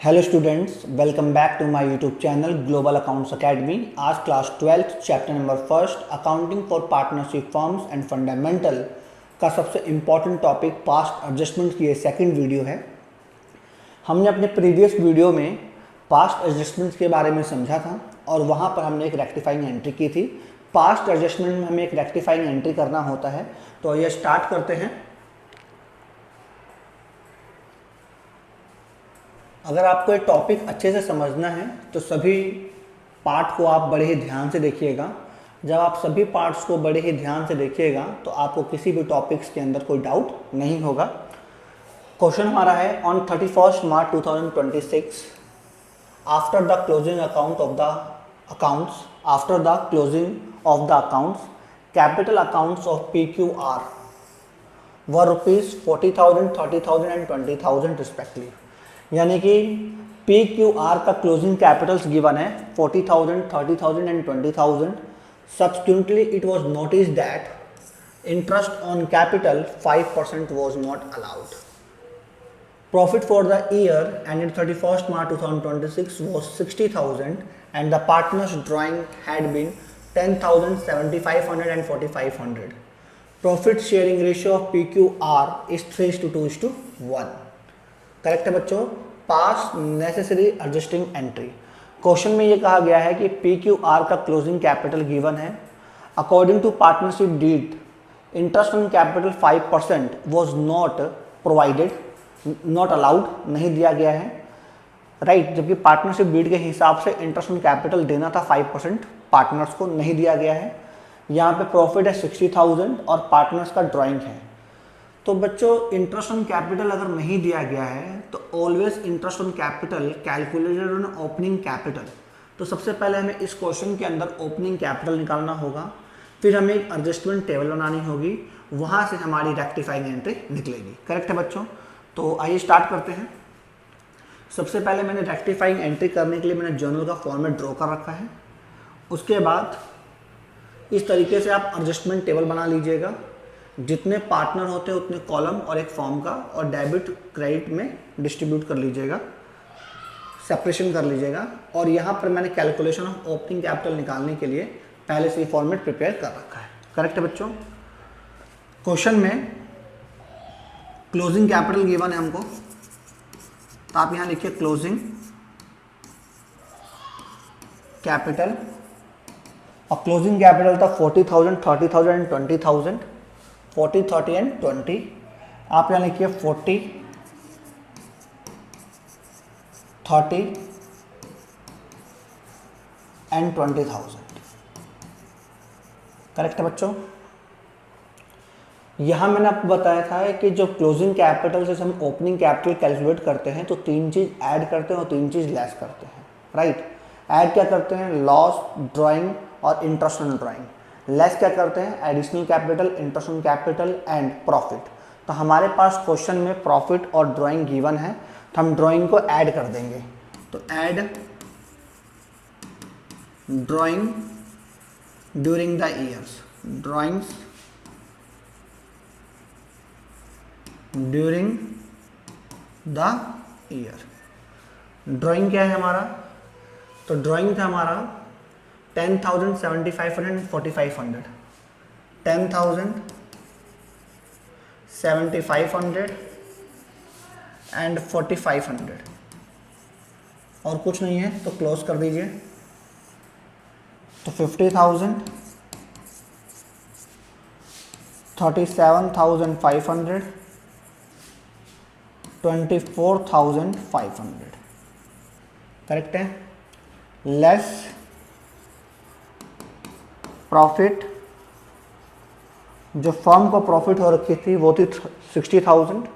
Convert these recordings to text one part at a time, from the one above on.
Hello students, welcome back to my YouTube channel Global Accounts Academy. आज class 12 chapter number first accounting for partnership firms and fundamental का सबसे important topic past adjustment की ये second video है। हमने अपने previous video में past adjustments के बारे में समझा था और वहाँ पर हमने एक रेक्टिफाइंग एंट्री की थी। पास्ट एडजस्टमेंट में हमें एक रेक्टिफाइंग एंट्री करना होता है, तो ये स्टार्ट करते हैं। अगर आपको ये टॉपिक अच्छे से समझना है तो सभी पार्ट को आप बड़े ही ध्यान से देखिएगा। जब आप सभी पार्ट्स को बड़े ही ध्यान से देखिएगा तो आपको किसी भी टॉपिक्स के अंदर कोई डाउट नहीं होगा। क्वेश्चन हमारा है on 31 March 2026 after the closing account of the accounts after the closing of the accounts capital accounts of PQR were rupees 40,000, 30,000 and 20,000 respectively. यानी कि PQR का क्लोजिंग कैपिटल्स गिवन है 40,000, 30,000 and 20,000। Subsequently, it was noticed that interest on capital 5% was not allowed. Profit for the year ended 31st March 2026 was 60,000 and the partners' drawing had been 10,000, 7,500 and 4,500. Profit sharing ratio of PQR is 3:2:1. Correct है बच्चों। Pass necessary adjusting entry. Question में ये कहा गया है कि PQR का closing capital given है। According to partnership deed interest on capital 5% was not provided, not allowed, नहीं दिया गया है, राइट। जबकि पार्टनरशिप डीड के हिसाब से इंटरेस्ट ऑन कैपिटल देना था 5%, पार्टनर्स को नहीं दिया गया है। यहाँ पे प्रॉफिट है 60,000 और पार्टनर्स का ड्राइंग है। तो बच्चों इंटरेस्ट ऑन कैपिटल अगर नहीं दिया गया है तो always interest on capital calculated on opening capital. तो सबसे पहले हमें इस क्वेश्चन के अंदर ओपनिंग कैपिटल निकालना होगा, फिर हमें एक एडजस्टमेंट टेबल बनानी होगी, वहाँ से हमारी रेक्टिफाइंग एंट्री निकलेगी। करेक्ट है बच्चों। तो आइए स्टार्ट करते हैं। सबसे पहले मैंने रेक्टिफाइंग एंट्री करने के लिए मैंने जर्नल का फॉर्मेट ड्रॉ कर रखा है। उसके बाद इस तरीके से आप एडजस्टमेंट टेबल बना लीजिएगा। जितने पार्टनर होते हैं उतने कॉलम और एक फॉर्म का, और डेबिट क्रेडिट में डिस्ट्रीब्यूट कर लीजिएगा, सेपरेशन कर लीजिएगा। और यहाँ पर मैंने कैलकुलेशन ऑफ ओपनिंग कैपिटल निकालने के लिए पहले से ही फॉर्मेट प्रिपेयर कर रखा है। करेक्ट है बच्चों। क्वेश्चन में क्लोजिंग कैपिटल गिवन है हमको, तो आप यहाँ लिखिए क्लोजिंग कैपिटल, और क्लोजिंग कैपिटल था 40,000, 30,000 एंड 20,000। 40, 30 एंड 20। आप यहाँ लिखिए 40, 30 एंड 20,000। करेक्ट है बच्चों। यहाँ मैंने आपको बताया था कि जो क्लोजिंग कैपिटल से हम ओपनिंग कैपिटल कैलकुलेट करते हैं तो तीन चीज़ ऐड करते हैं और तीन चीज़ लेस करते हैं, राइट। ऐड क्या करते हैं? लॉस, ड्राइंग और इंटरेस्ट ऑन ड्राइंग। लेस क्या करते हैं? Additional capital, interest on capital and profit. तो हमारे पास क्वेश्चन में प्रॉफिट और ड्राइंग गिवन है, तो हम ड्राइंग को ऐड कर देंगे। तो add drawing during the years, drawings during the year. Drawing क्या है हमारा? तो ड्राइंग था हमारा 10,000, 7,500 एंड 4,500। 10,000, 7,500 एंड 4,500। और कुछ नहीं है तो क्लोज कर दीजिए। तो 50,000, 37,500, 24,500। करेक्ट है। लेस प्रॉफिट, जो फर्म को प्रॉफिट हो रखी थी वो थी 60,000,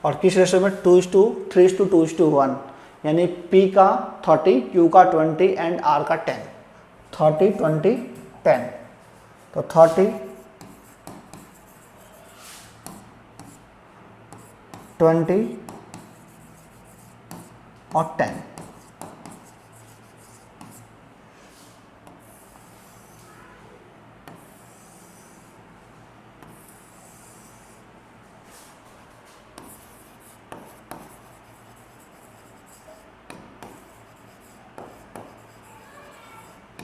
और किस रेशो में? 2:3:2:1। यानी P का 30, Q का 20 एंड R का 10। 30, 20, 10। तो 30, 20 और 10।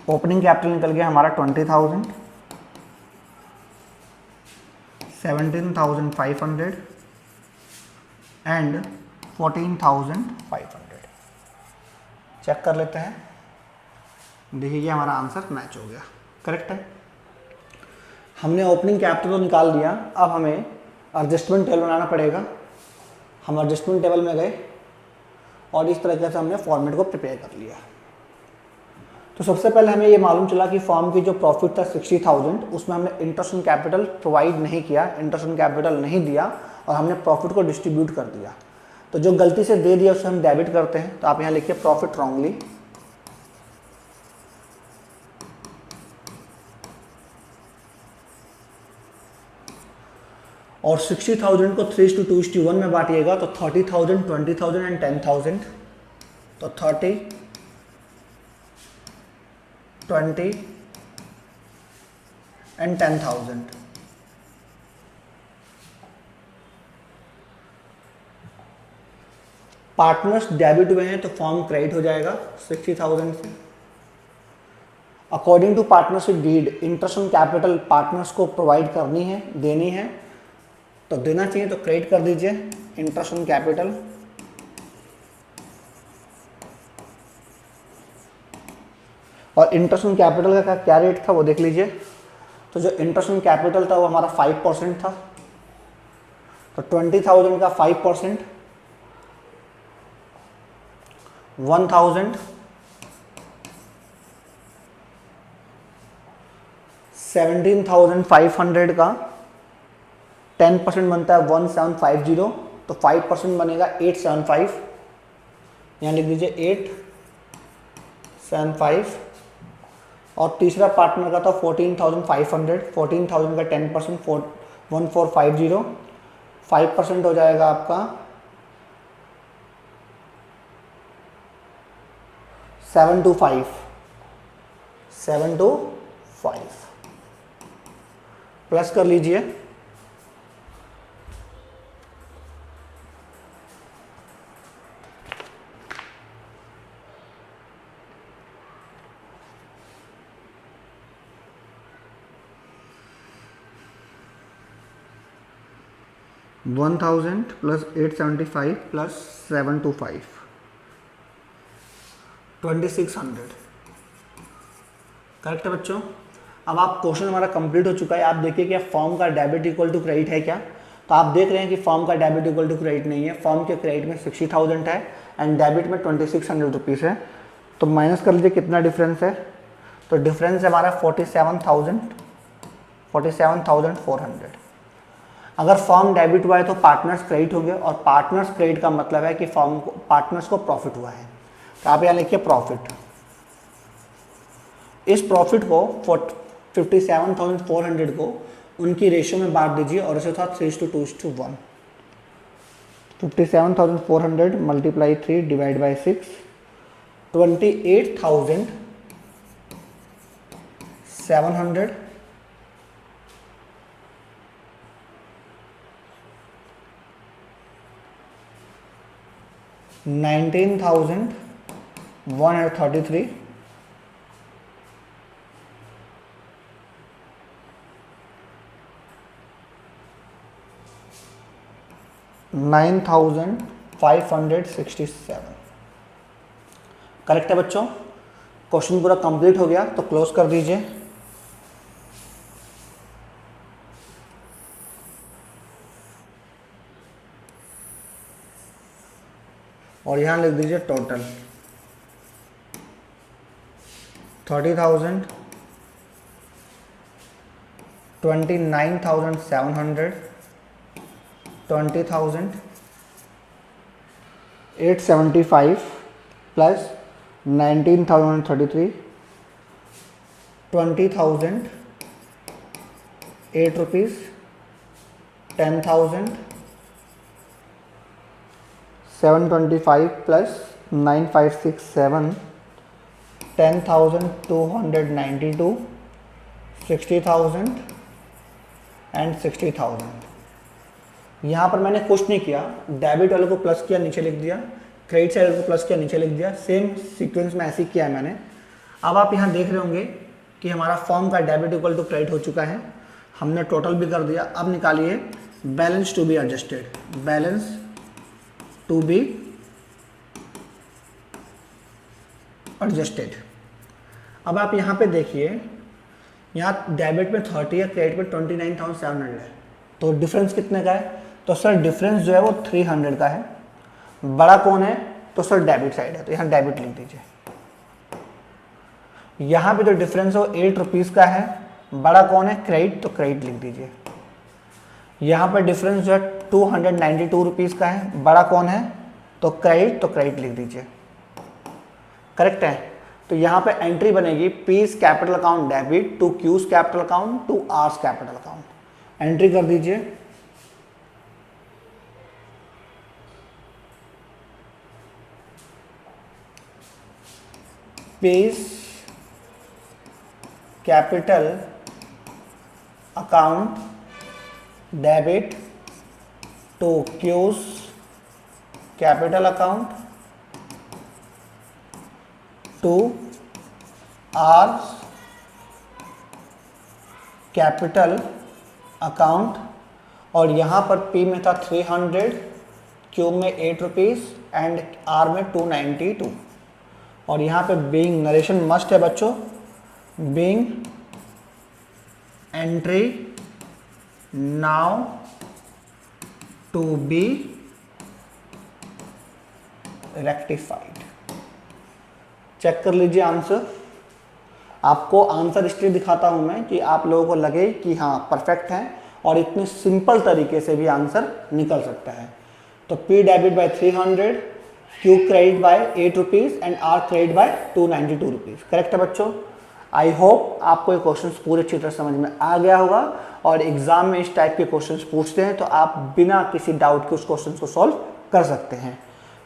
ओपनिंग कैपिटल निकल गया हमारा 20,000, 17,500 एंड 14,500। चेक कर लेते हैं, देखिए हमारा आंसर मैच हो गया, करेक्ट है। हमने ओपनिंग कैपिटल तो निकाल दिया, अब हमें एडजस्टमेंट टेबल बनाना पड़ेगा। हम एडजस्टमेंट टेबल में गए और इस तरीके से हमने फॉर्मेट को प्रिपेयर कर लिया। तो सबसे पहले हमें ये मालूम चला कि फॉर्म की जो प्रॉफिट था 60,000, उसमें हमने इंटरेस्ट ऑन कैपिटल प्रोवाइड नहीं किया, इंटरेस्ट ऑन कैपिटल नहीं दिया और हमने प्रॉफिट को डिस्ट्रीब्यूट कर दिया। तो जो गलती से दे दिया उसे हम डेबिट करते हैं। तो आप यहाँ लिखिए प्रॉफिट रॉन्गली, और 60,000 को 3:2:1 में बांटिएगा तो 30,000, 20,000 एंड 10,000। तो 30, 20 एंड 10,000। पार्टनर्स डेबिट हुए हैं तो फॉर्म क्रेडिट हो जाएगा 60,000 से। According to partnership deed interest on capital partners को प्रोवाइड करनी है, देनी है, तो देना चाहिए तो क्रेडिट कर दीजिए इंटरेस्ट ऑन कैपिटल। और इंटरेस्ट ऑन कैपिटल का क्या रेट था वो देख लीजिए। तो जो इंटरेस्ट ऑन कैपिटल था वो हमारा 5% था। तो 20,000 का 5%, 1,000, 17,500 का 10% बनता है 1750, तो 5% बनेगा 875। यहाँ लिख दीजिए 875। और तीसरा पार्टनर का था 14,500, 14,000 का 10% 1450, 5% हो जाएगा आपका 725, 725 प्लस कर लीजिए। One 1,000 plus 875 plus 725, 2,600। करेक्ट है बच्चों। अब आप क्वेश्चन हमारा कंप्लीट हो चुका है। आप देखिए कि फॉर्म का डेबिट इक्वल टू क्रेडिट है क्या। तो आप देख रहे हैं कि फॉर्म का डेबिट इक्वल टू क्रेडिट नहीं है। फॉर्म के क्रेडिट में 60,000 है एंड डेबिट में 2,600 रुपीज़ है। तो माइनस कर लीजिए कितना डिफरेंस है। तो डिफरेंस है हमारा 47,400। अगर फॉर्म डेबिट हुआ है तो पार्टनर्स क्रेडिट होंगे और पार्टनर्स क्रेडिट का मतलब है कि फॉर्म को पार्टनर्स को प्रॉफिट हुआ है। तो आप यहाँ लिखिए प्रॉफिट। इस प्रॉफिट को 57,400 को उनकी रेशियो में बांट दीजिए और इसे था 3:2:1। 57,400 मल्टीप्लाई 3 डिवाइड बाई 6, 28,700 19,133 9,567। करेक्ट है बच्चों। क्वेश्चन पूरा कंप्लीट हो गया तो क्लोज कर दीजिए। और यहाँ लिख दीजिए total 30,000, 29,700, 20,000, 875 plus 19,033, 20,000, 8 rupees, 10,000, 725 plus 9,567, 10,292, 60,000 and 60,000। यहाँ पर मैंने कुछ नहीं किया, डेबिट वाले को प्लस किया नीचे लिख दिया, क्रेडिट साइड को प्लस किया नीचे लिख दिया। सेम सीक्वेंस में ऐसे ही किया है मैंने। अब आप यहाँ देख रहे होंगे कि हमारा फॉर्म का डेबिट इक्वल टू क्रेडिट हो चुका है, हमने टोटल भी कर दिया। अब निकालिए balance to be adjusted, balance to be adjusted. अब आप यहाँ पे देखिए, यहाँ डेबिट में 30 है, क्रेडिट में 29,700 है, तो डिफरेंस कितने का है? तो सर डिफरेंस जो है वो 300 का है। बड़ा कौन है? तो सर डेबिट साइड है, तो यहाँ डेबिट लिख दीजिए। यहाँ पे जो डिफरेंस है वो 8 रुपीज़ का है, बड़ा कौन है? क्रेडिट, तो क्रेडिट लिख दीजिए। यहाँ पर डिफरेंस जो है 292 रुपीज़ का है, बड़ा कौन है? तो क्रेडिट, तो क्रेडिट लिख दीजिए। करेक्ट है। तो यहाँ पे एंट्री बनेगी P's capital account debit to Q's capital account to R's capital account. Entry कर दीजिए। P's capital account debit to Q's capital account to R's capital account, और यहाँ पर पी में था 300, क्यू में 8 रुपीज़ एंड आर में 292, और यहाँ पे बीइंग नरेशन मस्ट है बच्चों, being entry now to be rectified. Check कर लीजिए आंसर। आपको आंसर इसलिए दिखाता हूं मैं कि आप लोगों को लगे कि हाँ परफेक्ट है, और इतने सिंपल तरीके से भी आंसर निकल सकता है। तो P debit bye 300, Q credit by 8 rupees and R credit by 292 rupees. Correct है बच्चों। आई होप आपको ये क्वेश्चंस पूरे अच्छी तरह समझ में आ गया होगा, और एग्जाम में इस टाइप के क्वेश्चंस पूछते हैं तो आप बिना किसी डाउट के उस क्वेश्चन को सॉल्व कर सकते हैं।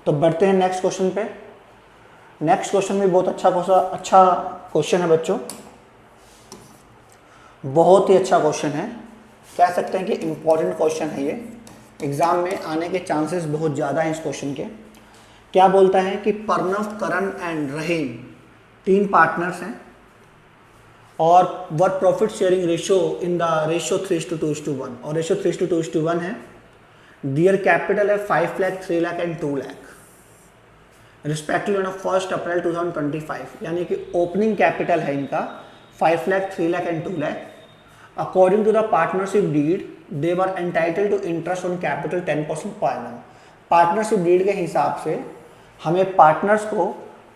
तो बढ़ते हैं नेक्स्ट क्वेश्चन पे। नेक्स्ट क्वेश्चन भी बहुत अच्छा क्वेश्चन है बच्चों, बहुत ही अच्छा क्वेश्चन है, कह सकते हैं कि इम्पोर्टेंट क्वेश्चन है ये, एग्जाम में आने के चांसेस बहुत ज़्यादा हैं इस क्वेश्चन के। क्या बोलता है कि प्रणव, करण एंड रहीम 3 पार्टनर्स हैं, और work profit sharing ratio in the ratio 3:2:1, और रेशो 3:2:1 है। दियर कैपिटल है 5 lakh, 3 lakh and 2 lakh respectively on 1 April 2025, यानी कि ओपनिंग कैपिटल है इनका 5 lakh, 3 lakh and 2 lakh. According to the partnership deed they were entitled to interest on capital 10% per annum. Partnership deed के हिसाब से हमें पार्टनर्स को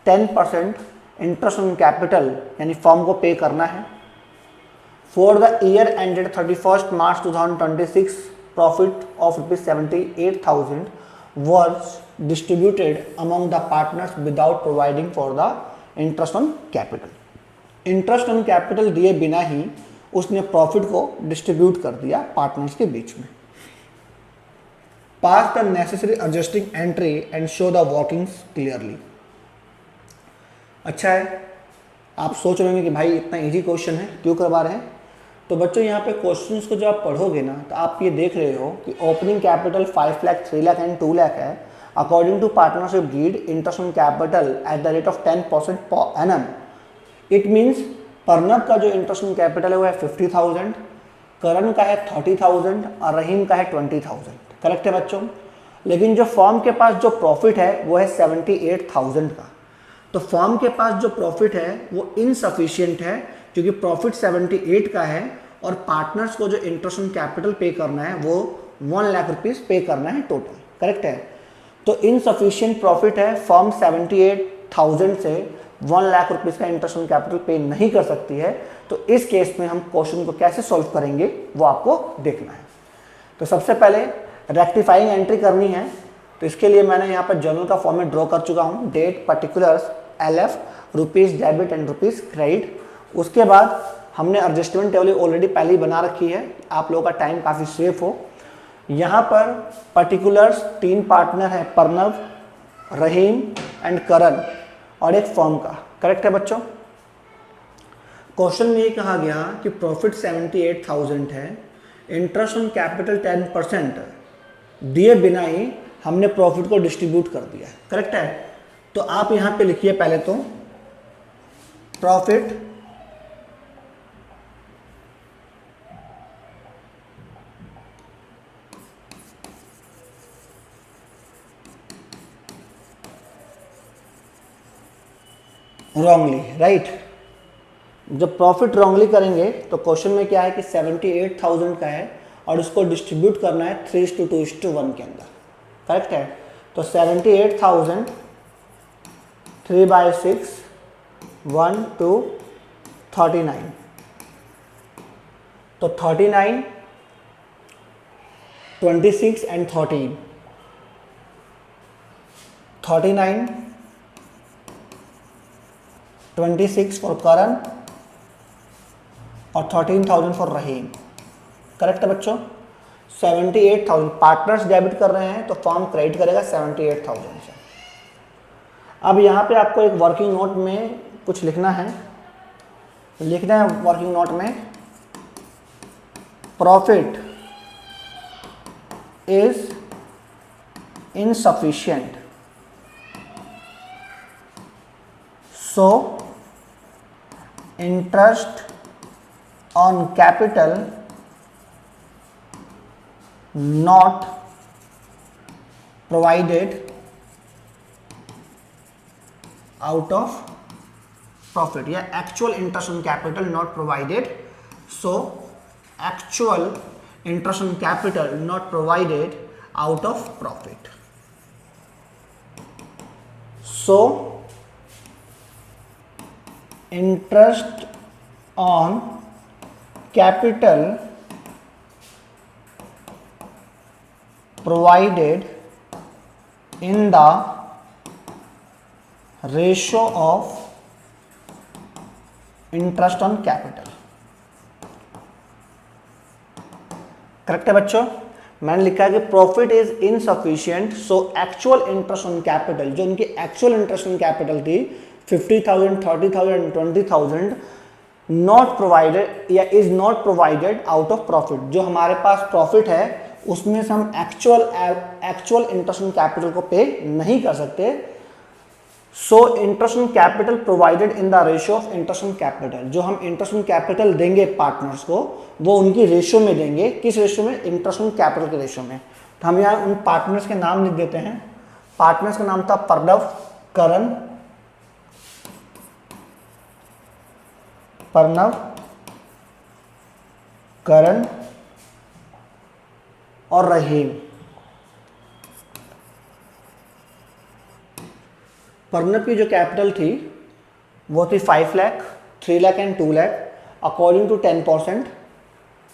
10% इंटरेस्ट ऑन कैपिटल यानी फर्म को पे करना है। For the year ended 31 March 2026 profit of ₹78,000 was distributed among the partners without providing for the interest on capital। Interest on capital दिए बिना ही उसने प्रॉफिट को डिस्ट्रीब्यूट कर दिया पार्टनर्स के बीच में। Pass the necessary adjusting entry and show the workings clearly. अच्छा है, आप सोच रहे होंगे कि भाई इतना इजी क्वेश्चन है क्यों करवा रहे हैं। तो बच्चों यहाँ पे क्वेश्चंस को जब आप पढ़ोगे ना तो आप ये देख रहे हो कि opening capital 5 lakh, 3 lakh and 2 lakh है। According to partnership deed interest on capital at the rate of 10% per annum. It means Pranav का जो इंटरेस्ट ऑन कैपिटल है वो है 50,000, करण का है 30,000 और रहीम का है 20,000। करेक्ट है बच्चों। लेकिन जो फर्म के पास जो प्रॉफिट है वो है 78,000 का। तो फर्म के पास जो प्रॉफिट है वो इनसफिशियंट है, क्योंकि प्रॉफिट 78 का है और पार्टनर्स को जो इंटरेस्ट ऑन कैपिटल पे करना है वो 1 लाख रुपीज़ पे करना है टोटल। करेक्ट है। तो इनसफिशियंट प्रॉफिट है, फर्म 78,000 से 1 लाख रुपीज़ का इंटरेस्ट ऑन कैपिटल पे नहीं कर सकती है। तो इस केस में हम क्वेश्चन को कैसे सॉल्व करेंगे वो आपको देखना है। तो सबसे पहले रेक्टिफाइंग एंट्री करनी है, तो इसके लिए मैंने यहाँ पर जर्नल का फॉर्मेट ड्रॉ कर चुका हूँ। Date, particulars, LF, rupees debit and rupees credit. उसके बाद हमने एडजस्टमेंट टेबल ऑलरेडी पहले ही बना रखी है, आप लोगों का टाइम काफ़ी सेफ हो। यहाँ पर पर्टिकुलर्स 3 पार्टनर हैं, प्रणव, रहीम एंड करण, और एक फर्म का। करेक्ट है बच्चों। क्वेश्चन में ये कहा गया कि प्रॉफिट 78,000 है, इंटरेस्ट ऑन कैपिटल 10% दिए बिना ही हमने प्रॉफिट को डिस्ट्रीब्यूट कर दिया है। करेक्ट है। तो आप यहाँ पे लिखिए पहले तो प्रॉफिट रॉन्गली, राइट। जब प्रॉफिट रॉन्गली करेंगे तो क्वेश्चन में क्या है कि 78,000 का है और इसको डिस्ट्रीब्यूट करना है 3:2:1 के अंदर, करेक्ट है। तो 78,000 3/6 1 to 39, तो 39 26 and 13, 39 26 फॉर करण और 13,000 फॉर रहीम, करेक्ट है बच्चों। 78,000 पार्टनर्स डेबिट कर रहे हैं तो फर्म क्रेडिट करेगा 78,000 से। अब यहाँ पे आपको एक वर्किंग नोट में कुछ लिखना है, वर्किंग नोट में profit is insufficient, so interest on capital not provided out of profit, या actual interest on capital not provided, so actual interest on capital not provided out of profit, so interest on capital provided in the ratio of interest on capital, correct है बच्चों। मैंने लिखा है कि profit is insufficient, so actual interest on capital, जो उनकी actual interest on capital थी 50,000 30,000 20,000, not provided या is not provided out of profit. जो हमारे पास प्रॉफिट है उसमें से हम एक्चुअल इंटरेस्ट ऑन कैपिटल को पे नहीं कर सकते। So interest on capital provided in the ratio of interest on capital, जो हम इंटरेस्ट ऑन कैपिटल देंगे पार्टनर्स को वो उनकी रेशियो में देंगे। किस रेशियो में? इंटरेस्ट ऑन कैपिटल के रेशियो में। तो हम यहाँ उन पार्टनर्स के नाम लिख देते हैं। पार्टनर्स का नाम था प्रणव, करण और रहीम। प्रणव की जो कैपिटल थी वो थी 5 lakh, 3 lakh and 2 lakh. According to 10%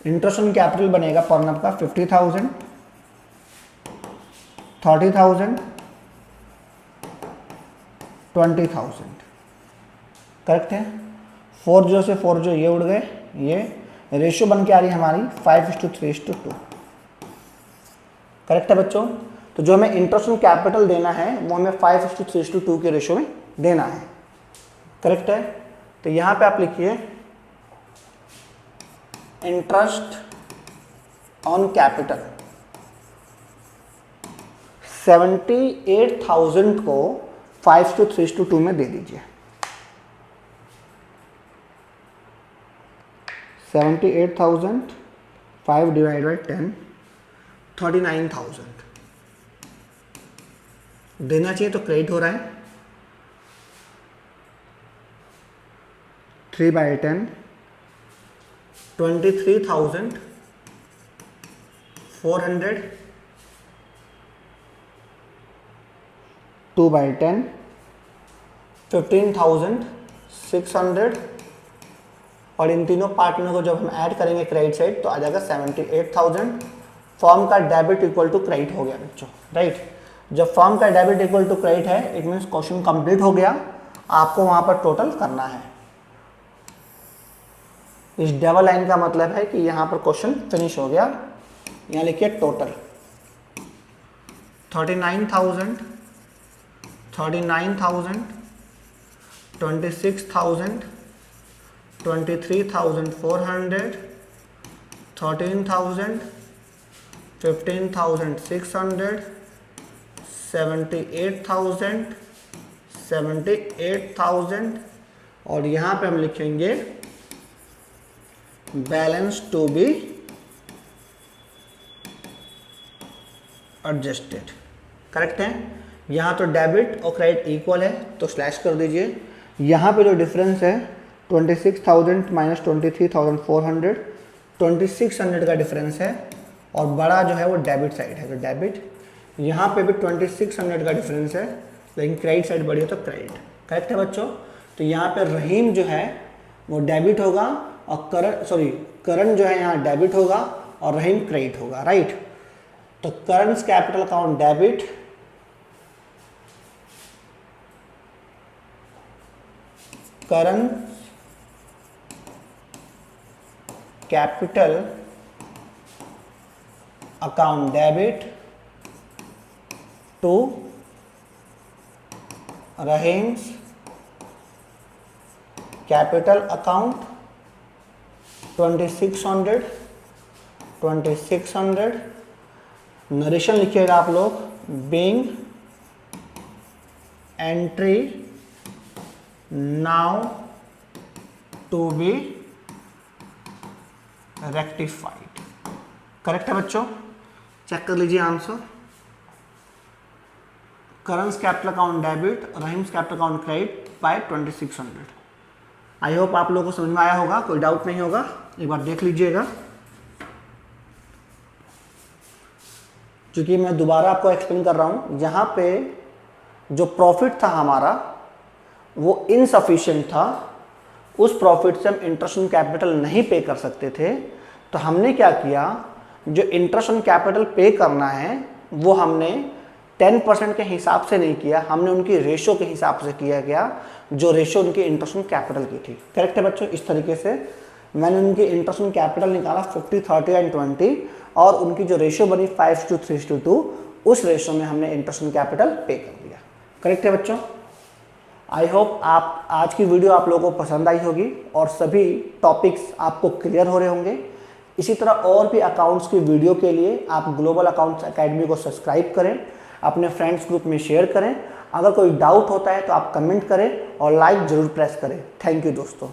interest on capital बनेगा प्रणव का 50,000, 30,000, 20,000, करेक्ट है। 4 से 4 ये उड़ गए, ये रेशियो बन के आ रही है हमारी 5:3:2, करेक्ट है बच्चों। तो जो हमें इंटरेस्ट ऑन कैपिटल देना है वो हमें 5:3:2 के रेशियो में देना है, करेक्ट है। तो यहां पे आप लिखिए इंटरेस्ट ऑन कैपिटल 78,000 को 5:3:2 में दे दीजिए। 78,000 5 डिवाइड बाई 10 39,000 देना चाहिए, तो क्रेडिट हो रहा है 3/10 23,400 2/10 15,600 और इन तीनों पार्टनर को जब हम ऐड करेंगे क्रेडिट साइड तो आ जाएगा 78,000। फर्म का डेबिट इक्वल टू क्रेडिट हो गया बच्चों, राइट। जब फर्म का डेबिट इक्वल टू क्रेडिट है इट मीन्स क्वेश्चन कंप्लीट हो गया। आपको वहां पर टोटल करना है। इस डबल लाइन का मतलब है कि यहां पर क्वेश्चन फिनिश हो गया। यहां लिखिए टोटल 39,000, 26,000, 23,400, 13,000, 15,600, 78,000, और यहाँ पे हम लिखेंगे balance to be adjusted. Correct है। यहाँ तो डेबिट और क्रेडिट इक्वल है तो स्लैश कर दीजिए। यहाँ पे जो डिफरेंस है 26,000 माइनस 23,400, 2600 का डिफरेंस है और बड़ा जो है वो डेबिट साइड है तो डेबिट। यहाँ पे भी 2600 का डिफरेंस है लेकिन क्रेडिट साइड बड़ी है तो क्रेडिट। करेक्ट है बच्चों। तो यहाँ पे रहीम जो है वो डेबिट होगा और करण जो है यहाँ डेबिट होगा और रहीम क्रेडिट होगा। राइट। तो current capital account debit, current capital account debit to Rahim's capital account 2600। Narration लिखिएगा आप लोग, being entry now to be rectified. Correct है बच्चों। चेक कर लीजिए answer. Current capital account debit, Rahim's capital account credit by 2600। I hope आप लोगों को समझ में आया होगा, कोई डाउट नहीं होगा। एक बार देख लीजिएगा। क्योंकि मैं दोबारा आपको एक्सप्लेन कर रहा हूं, यहाँ पे जो प्रॉफिट था हमारा वो इनसफिशिएंट था। उस प्रॉफिट से हम इंटरेस्ट ऑन कैपिटल नहीं पे कर सकते थे तो हमने क्या किया, जो इंटरेस्ट ऑन कैपिटल पे करना है वो हमने 10% के हिसाब से नहीं किया, हमने उनकी रेशो के हिसाब से किया गया, जो रेशो उनकी इंटरेस्ट ऑन कैपिटल की थी। करेक्ट है बच्चों। इस तरीके से मैंने उनकी इंटरेस्ट ऑन कैपिटल निकाला 50, 30 एंड 20 और उनकी जो रेशो बनी 5:3:2, उस रेशो में हमने इंटरेस्ट ऑन कैपिटल पे कर दिया। करेक्ट है बच्चों। आई होप आप आज की वीडियो आप लोगों को पसंद आई होगी और सभी टॉपिक्स आपको क्लियर हो रहे होंगे। इसी तरह और भी अकाउंट्स की वीडियो के लिए आप ग्लोबल अकाउंट्स एकेडमी को सब्सक्राइब करें, अपने फ्रेंड्स ग्रुप में शेयर करें। अगर कोई डाउट होता है तो आप कमेंट करें और लाइक जरूर प्रेस करें। थैंक यू दोस्तों।